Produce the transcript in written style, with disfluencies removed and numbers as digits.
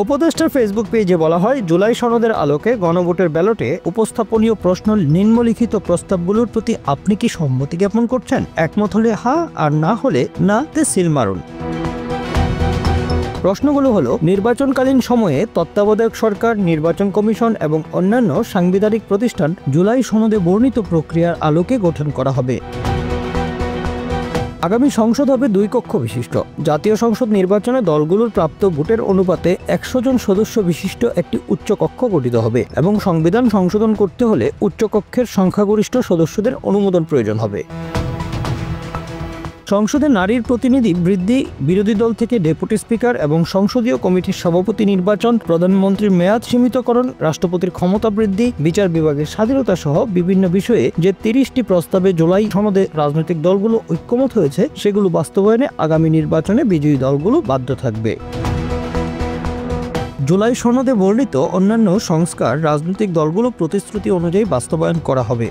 উপদেষ্টার ফেসবুক পেজে বলা হয়, জুলাই সনদের আলোকে গণভোটের ব্যালটে উপস্থাপনীয় প্রশ্ন নিম্নলিখিত প্রস্তাবগুলোর প্রতি আপনি কি সম্মতি জ্ঞাপন করছেন? একমত হলে হ্যাঁ, আর না হলে না তে সিল মারুন। প্রশ্নগুলো হলো, নির্বাচনকালীন সময়ে তত্ত্বাবধায়ক সরকার, নির্বাচন কমিশন এবং অন্যান্য সাংবিধানিক প্রতিষ্ঠান জুলাই সনদে বর্ণিত প্রক্রিয়ার আলোকে গঠন করা হবে। আগামী সংসদ হবে 2 কক্ষ বিশিষ্ট। জাতীয় সংসদ নির্বাচনে দলগুলোর প্রাপ্ত ভোটের অনুপাতে 100 জন সদস্য বিশিষ্ট একটি উচ্চকক্ষ গঠিত হবে এবং সংবিধান সংশোধন করতে হলে উচ্চকক্ষের সংখ্যাগরিষ্ঠ সদস্যদের অনুমোদন প্রয়োজন হবে। সংসদে নারীর প্রতিনিধি বৃদ্ধি, বিরোধী দল থেকে ডেপুটি স্পিকার এবং সংসদীয় কমিটির সভাপতি নির্বাচন, প্রধানমন্ত্রীর মেয়াদ সীমিতকরণ, রাষ্ট্রপতির ক্ষমতা বৃদ্ধি, বিচার বিভাগের স্বাধীনতা সহ বিভিন্ন বিষয়ে যে 30টি প্রস্তাবে জুলাই সনদে রাজনৈতিক দলগুলো ঐক্যমত হয়েছে, সেগুলো বাস্তবায়নে আগামী নির্বাচনে বিজয়ী দলগুলো বাধ্য থাকবে। জুলাই সনদে বর্ণিত অন্যান্য সংস্কার রাজনৈতিক দলগুলো প্রতিশ্রুতি অনুযায়ী বাস্তবায়ন করা হবে।